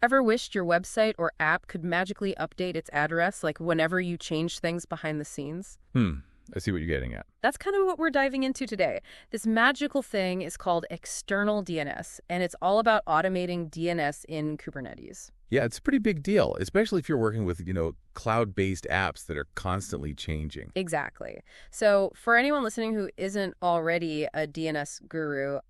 Ever wished your website or app could magically update its address, like whenever you change things behind the scenes? I see what you're getting at. That's kind of what we're diving into today. This magical thing is called external DNS, and it's all about automating DNS in Kubernetes. Yeah, it's a pretty big deal, especially if you're working with, cloud-based apps that are constantly changing. Exactly. So for anyone listening who isn't already a DNS guru,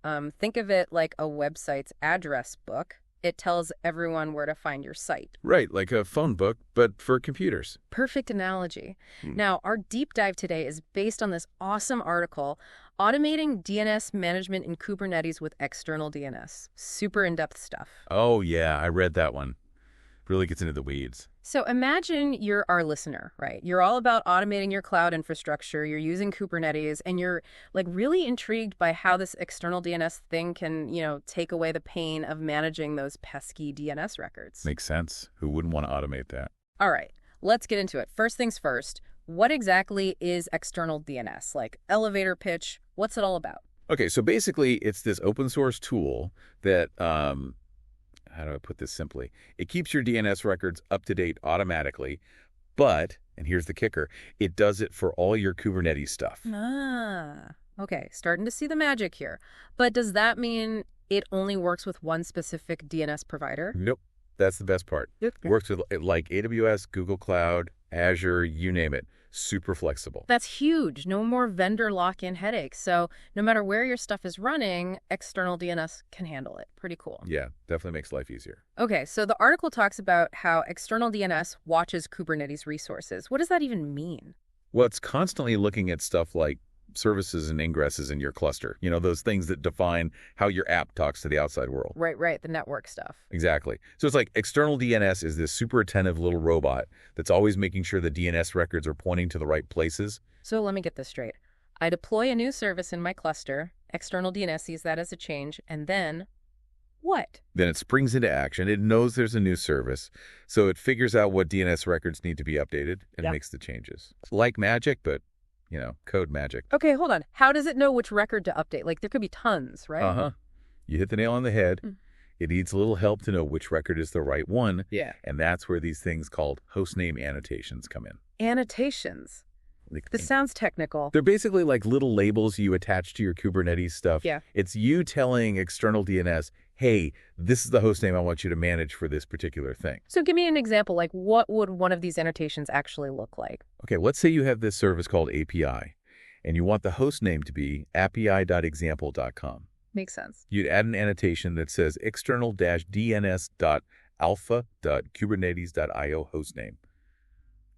think of it like a website's address book. It tells everyone where to find your site. Right, like a phone book, but for computers. Perfect analogy. Hmm. Now, our deep dive today is based on this awesome article, Automating DNS Management in Kubernetes with External DNS. Super in-depth stuff. Oh, yeah, I read that one. Really gets into the weeds. So imagine you're our listener, right? You're all about automating your cloud infrastructure. You're using Kubernetes, and you're like really intrigued by how this external DNS thing can, take away the pain of managing those pesky DNS records. Makes sense. Who wouldn't want to automate that? All right, let's get into it. First things first, what exactly is external DNS? Like elevator pitch, what's it all about? Okay, so basically it's this open source tool that, how do I put this simply? It keeps your DNS records up to date automatically, but, and here's the kicker, it does it for all your Kubernetes stuff. Okay, starting to see the magic here. But does that mean it only works with one specific DNS provider? Nope. That's the best part. Yep. It works with like AWS, Google Cloud, Azure, you name it. Super flexible. That's huge. No more vendor lock-in headaches. So no matter where your stuff is running, external DNS can handle it. Pretty cool. Yeah, definitely makes life easier. Okay, so the article talks about how external DNS watches Kubernetes resources. What does that even mean? Well, it's constantly looking at stuff like services and ingresses in your cluster. Those things that define how your app talks to the outside world. Right, the network stuff. Exactly. So it's like external DNS is this super attentive little robot that's always making sure the DNS records are pointing to the right places. So let me get this straight. I deploy a new service in my cluster, external DNS sees that as a change, and then what? Then it springs into action. It knows there's a new service, so it figures out what DNS records need to be updated and makes the changes. It's like magic, but code magic. Okay, hold on. How does it know which record to update? Like, there could be tons, right? Uh-huh. You hit the nail on the head. Mm. It needs a little help to know which record is the right one. Yeah. And that's where these things called hostname annotations come in. Annotations. This sounds technical. They're basically like little labels you attach to your Kubernetes stuff. Yeah. It's you telling external DNS, hey, this is the hostname I want you to manage for this particular thing. So give me an example, like what would one of these annotations actually look like? Okay, let's say you have this service called API, and you want the host name to be api.example.com. Makes sense. You'd add an annotation that says external-dns.alpha.kubernetes.io hostname,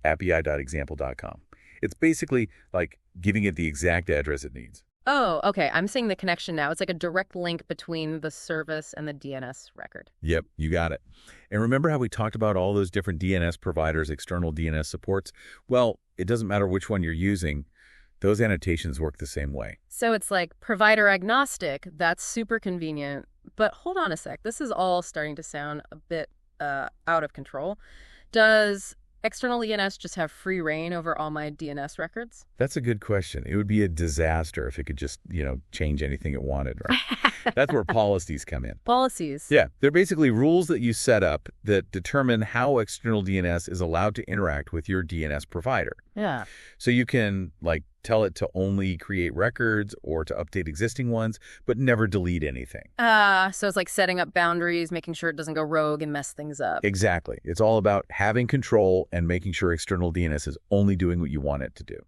api.example.com. It's basically like giving it the exact address it needs. Oh, okay. I'm seeing the connection now. It's like a direct link between the service and the DNS record. Yep, you got it. And remember how we talked about all those different DNS providers, external DNS supports? Well, it doesn't matter which one you're using. Those annotations work the same way. So it's like provider agnostic. That's super convenient. But hold on a sec. This is all starting to sound a bit out of control. Does external DNS just have free reign over all my DNS records? That's a good question. It would be a disaster if it could just, change anything it wanted, right? That's where policies come in. Policies? Yeah, they're basically rules that you set up that determine how external DNS is allowed to interact with your DNS provider. Yeah. So you can, tell it to only create records or to update existing ones, but never delete anything. So it's like setting up boundaries, making sure it doesn't go rogue and mess things up. Exactly. It's all about having control and making sure external DNS is only doing what you want it to do.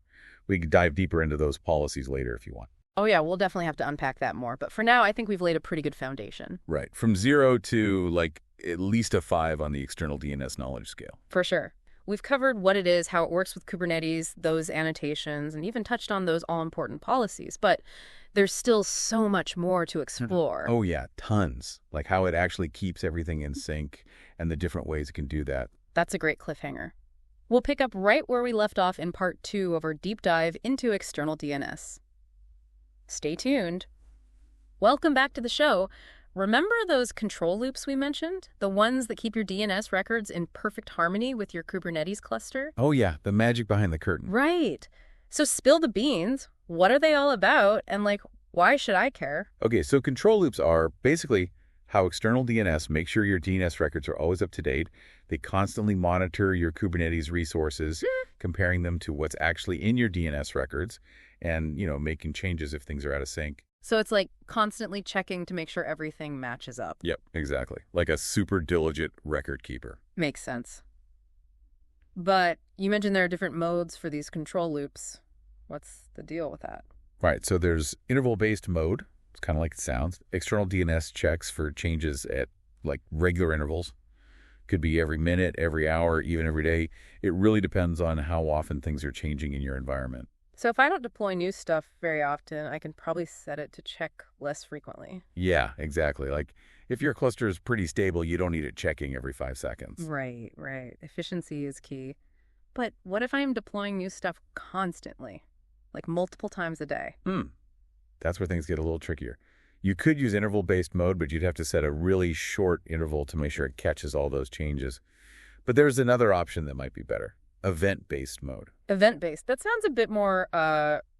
We can dive deeper into those policies later if you want. Oh, yeah, we'll definitely have to unpack that more. But for now, I think we've laid a pretty good foundation. Right. From 0 to, at least a 5 on the external DNS knowledge scale. For sure. We've covered what it is, how it works with Kubernetes, those annotations, and even touched on those all-important policies. But there's still so much more to explore. Oh, yeah, tons. Like how it actually keeps everything in sync and the different ways it can do that. That's a great cliffhanger. We'll pick up right where we left off in part 2 of our deep dive into external DNS. Stay tuned. Welcome back to the show. Remember those control loops we mentioned? The ones that keep your DNS records in perfect harmony with your Kubernetes cluster? Oh, yeah, the magic behind the curtain. Right. So spill the beans. What are they all about? And why should I care? Okay, so control loops are basically how external DNS makes sure your DNS records are always up to date. They constantly monitor your Kubernetes resources, comparing them to what's actually in your DNS records and, making changes if things are out of sync. So it's like constantly checking to make sure everything matches up. Yep, exactly. Like a super diligent record keeper. Makes sense. But you mentioned there are different modes for these control loops. What's the deal with that? Right, so there's interval-based mode. It's kind of like it sounds. External DNS checks for changes at like regular intervals. Could be every minute, every hour, even every day. It really depends on how often things are changing in your environment. So if I don't deploy new stuff very often, I can probably set it to check less frequently. Yeah, exactly. Like if your cluster is pretty stable, you don't need it checking every 5 seconds. Right. Efficiency is key. But what if I'm deploying new stuff constantly, like multiple times a day? That's where things get a little trickier. You could use interval-based mode, but you'd have to set a really short interval to make sure it catches all those changes. But there's another option that might be better. Event-based mode. Event-based. That sounds a bit more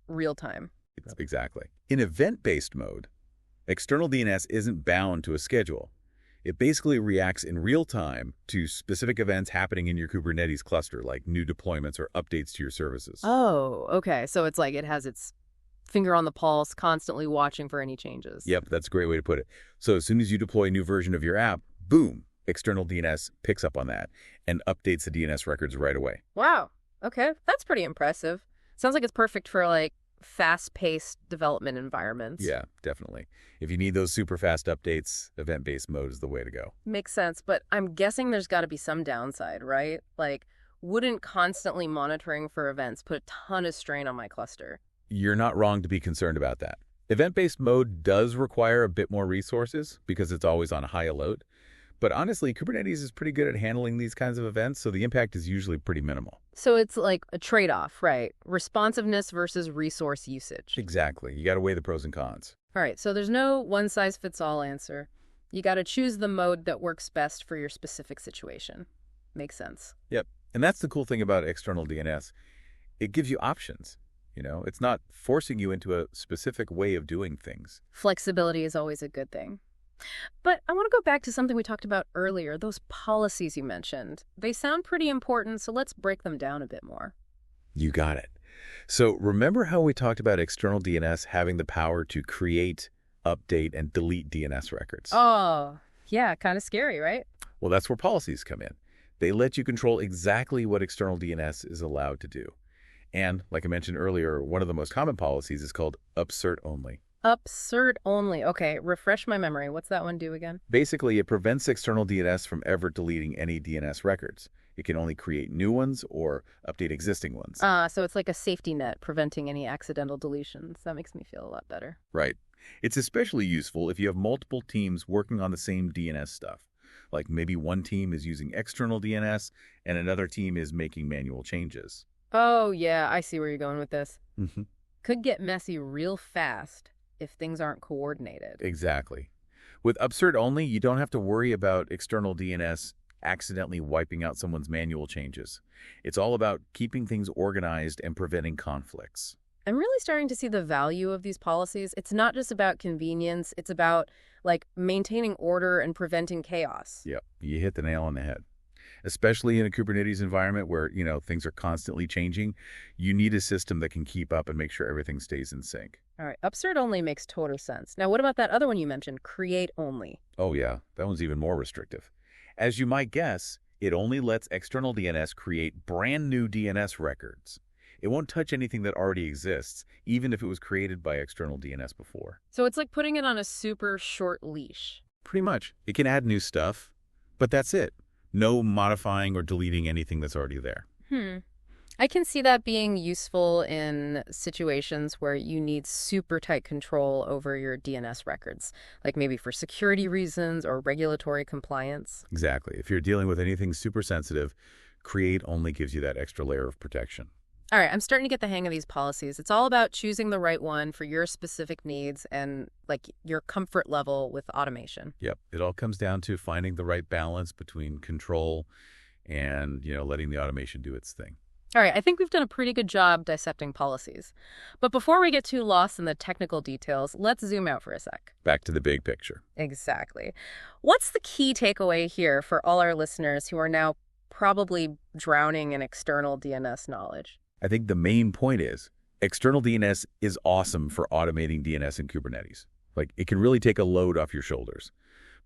real-time. Exactly. In event-based mode, external DNS isn't bound to a schedule. It basically reacts in real time to specific events happening in your Kubernetes cluster, like new deployments or updates to your services. Oh, okay. So it's like it has its finger on the pulse, constantly watching for any changes. Yep, that's a great way to put it. So as soon as you deploy a new version of your app, boom, external DNS picks up on that and updates the DNS records right away. Wow. Okay. That's pretty impressive. Sounds like it's perfect for like fast-paced development environments. Yeah, definitely. If you need those super fast updates, event-based mode is the way to go. Makes sense, but I'm guessing there's got to be some downside, right? Like, wouldn't constantly monitoring for events put a ton of strain on my cluster? You're not wrong to be concerned about that. Event-based mode does require a bit more resources because it's always on high alert. But honestly, Kubernetes is pretty good at handling these kinds of events, so the impact is usually pretty minimal. So it's like a trade-off, right? Responsiveness versus resource usage. Exactly. You got to weigh the pros and cons. All right, so there's no one-size-fits-all answer. You got to choose the mode that works best for your specific situation. Makes sense. Yep. And that's the cool thing about external DNS. It gives you options. It's not forcing you into a specific way of doing things. Flexibility is always a good thing. But I want to go back to something we talked about earlier, those policies you mentioned. They sound pretty important, so let's break them down a bit more. You got it. So remember how we talked about external DNS having the power to create, update, and delete DNS records? Oh, yeah, kind of scary, right? Well, that's where policies come in. They let you control exactly what external DNS is allowed to do. And, like I mentioned earlier, one of the most common policies is called upsert only. Upsert only. Okay, refresh my memory. What's that one do again? Basically, it prevents external DNS from ever deleting any DNS records. It can only create new ones or update existing ones. So it's like a safety net, preventing any accidental deletions. That makes me feel a lot better. Right. It's especially useful if you have multiple teams working on the same DNS stuff. Like maybe one team is using external DNS and another team is making manual changes. Oh, yeah, I see where you're going with this. Mm-hmm. Could get messy real fast if things aren't coordinated. Exactly. With upsert only, you don't have to worry about external DNS accidentally wiping out someone's manual changes. It's all about keeping things organized and preventing conflicts. I'm really starting to see the value of these policies. It's not just about convenience. It's about, like, maintaining order and preventing chaos. Yep, you hit the nail on the head. Especially in a Kubernetes environment where, things are constantly changing, you need a system that can keep up and make sure everything stays in sync. All right, upsert only makes total sense. Now, what about that other one you mentioned, create only? Oh, yeah, that one's even more restrictive. As you might guess, it only lets external DNS create brand new DNS records. It won't touch anything that already exists, even if it was created by external DNS before. So it's like putting it on a super short leash. Pretty much. It can add new stuff, but that's it. No modifying or deleting anything that's already there. I can see that being useful in situations where you need super tight control over your DNS records, like maybe for security reasons or regulatory compliance. Exactly. If you're dealing with anything super sensitive, create only gives you that extra layer of protection. All right, I'm starting to get the hang of these policies. It's all about choosing the right one for your specific needs and, like, your comfort level with automation. Yep. It all comes down to finding the right balance between control and, letting the automation do its thing. All right, I think we've done a pretty good job dissecting policies. But before we get too lost in the technical details, let's zoom out for a sec. Back to the big picture. Exactly. What's the key takeaway here for all our listeners who are now probably drowning in external DNS knowledge? I think the main point is external DNS is awesome for automating DNS in Kubernetes. Like, it can really take a load off your shoulders.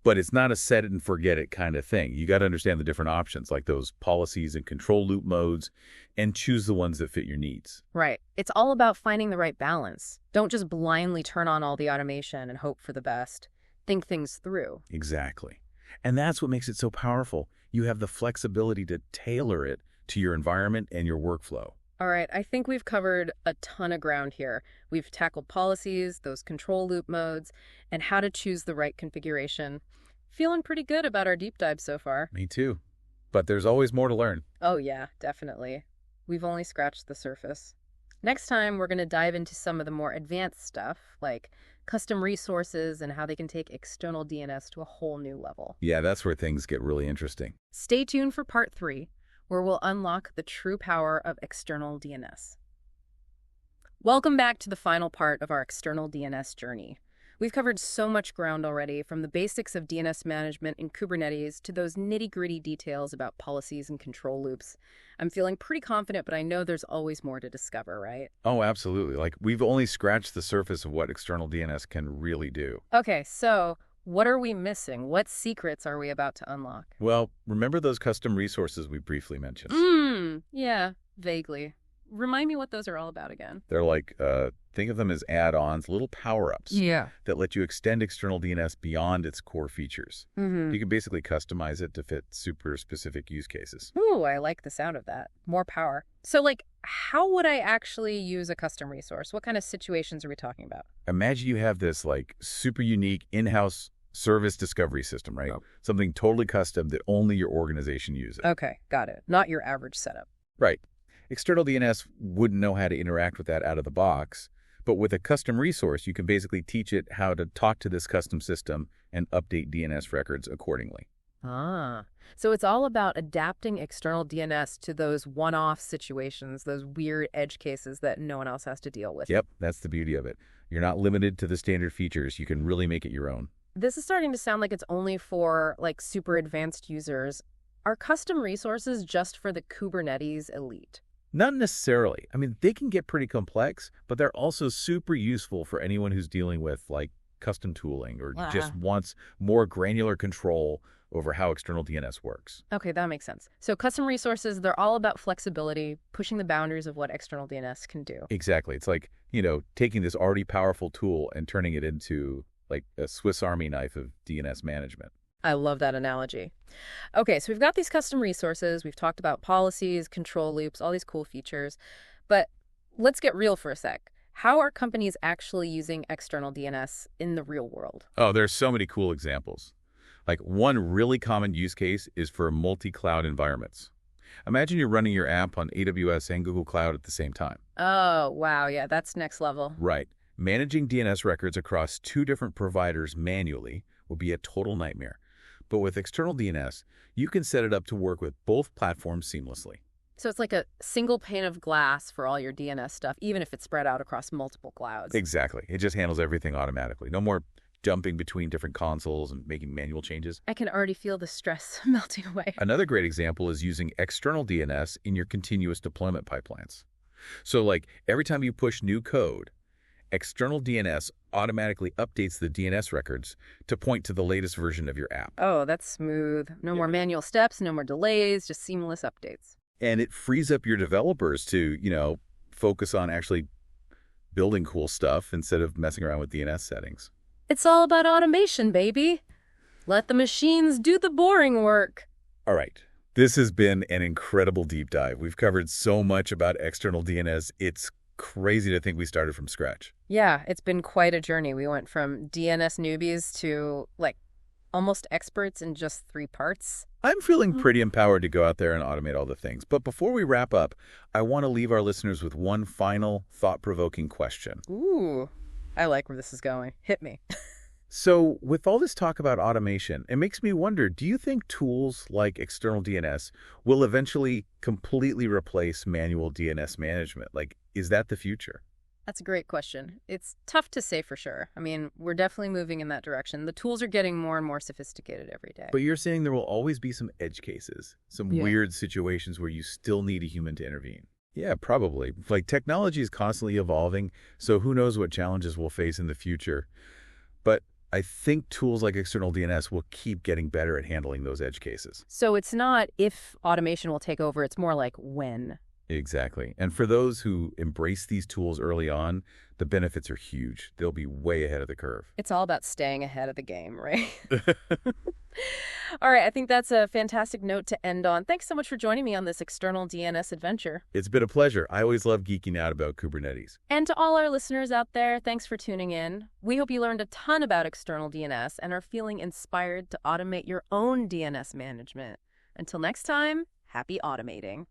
But it's not a set it and forget it kind of thing. You got to understand the different options, like those policies and control loop modes, and choose the ones that fit your needs. Right. It's all about finding the right balance. Don't just blindly turn on all the automation and hope for the best. Think things through. Exactly. And that's what makes it so powerful. You have the flexibility to tailor it to your environment and your workflow. All right, I think we've covered a ton of ground here. We've tackled policies, those control loop modes, and how to choose the right configuration. Feeling pretty good about our deep dive so far. Me too. But there's always more to learn. Oh yeah, definitely. We've only scratched the surface. Next time, we're going to dive into some of the more advanced stuff, like custom resources and how they can take external DNS to a whole new level. Yeah, that's where things get really interesting. Stay tuned for part 3, where we'll unlock the true power of external DNS. Welcome back to the final part of our external DNS journey. We've covered so much ground already, from the basics of DNS management in Kubernetes to those nitty-gritty details about policies and control loops. I'm feeling pretty confident, but I know there's always more to discover, right? Oh, absolutely. Like, we've only scratched the surface of what external DNS can really do. Okay, so what are we missing? What secrets are we about to unlock? Well, remember those custom resources we briefly mentioned? Yeah, vaguely. Remind me what those are all about again. They're like, think of them as add-ons, little power-ups that let you extend external DNS beyond its core features. You can basically customize it to fit super specific use cases. Ooh, I like the sound of that. More power. So, like, how would I actually use a custom resource? What kind of situations are we talking about? Imagine you have this, like, super unique in-house service discovery system, right? Something totally custom that only your organization uses. Okay, got it. Not your average setup. Right. External DNS wouldn't know how to interact with that out of the box, but with a custom resource, you can basically teach it how to talk to this custom system and update DNS records accordingly. So it's all about adapting external DNS to those one-off situations, those weird edge cases that no one else has to deal with. Yep, that's the beauty of it. You're not limited to the standard features. You can really make it your own. This is starting to sound like it's only for, like, super advanced users. Are custom resources just for the Kubernetes elite? Not necessarily. I mean, they can get pretty complex, but they're also super useful for anyone who's dealing with, like, custom tooling or just wants more granular control over how external DNS works. Okay, that makes sense. So custom resources, they're all about flexibility, pushing the boundaries of what external DNS can do. Exactly. It's like, taking this already powerful tool and turning it into, like, a Swiss Army knife of DNS management. I love that analogy. Okay, so we've got these custom resources. We've talked about policies, control loops, all these cool features. But let's get real for a sec. How are companies actually using external DNS in the real world? Oh, there's so many cool examples. Like, one really common use case is for multi-cloud environments. Imagine you're running your app on AWS and Google Cloud at the same time. Oh, wow. Yeah, that's next level. Right. Managing DNS records across 2 different providers manually would be a total nightmare. But with external DNS, you can set it up to work with both platforms seamlessly. So it's like a single pane of glass for all your DNS stuff, even if it's spread out across multiple clouds. Exactly. It just handles everything automatically. No more jumping between different consoles and making manual changes. I can already feel the stress melting away. Another great example is using external DNS in your continuous deployment pipelines. So, like, every time you push new code, external DNS automatically updates the DNS records to point to the latest version of your app. Oh, that's smooth. No more manual steps, no more delays, just seamless updates. And it frees up your developers to, focus on actually building cool stuff instead of messing around with DNS settings. It's all about automation, baby. Let the machines do the boring work. All right. This has been an incredible deep dive. We've covered so much about external DNS. It's crazy to think we started from scratch. Yeah, it's been quite a journey. We went from DNS newbies to, like, almost experts in just 3 parts. I'm feeling pretty empowered to go out there and automate all the things. But before we wrap up, I want to leave our listeners with one final thought-provoking question. Ooh, I like where this is going. Hit me. So with all this talk about automation, it makes me wonder, do you think tools like external DNS will eventually completely replace manual DNS management? Like, is that the future? That's a great question. It's tough to say for sure. I mean, we're definitely moving in that direction. The tools are getting more and more sophisticated every day. But you're saying there will always be some edge cases, some Yeah. weird situations where you still need a human to intervene. Yeah, probably. Like technology is constantly evolving, so who knows what challenges we'll face in the future. But I think tools like external DNS will keep getting better at handling those edge cases. So it's not if automation will take over, it's more like when. Exactly. And for those who embrace these tools early on, the benefits are huge. They'll be way ahead of the curve. It's all about staying ahead of the game, right? All right, I think that's a fantastic note to end on. Thanks so much for joining me on this external DNS adventure. It's been a pleasure. I always love geeking out about Kubernetes. And to all our listeners out there, thanks for tuning in. We hope you learned a ton about external DNS and are feeling inspired to automate your own DNS management. Until next time, happy automating.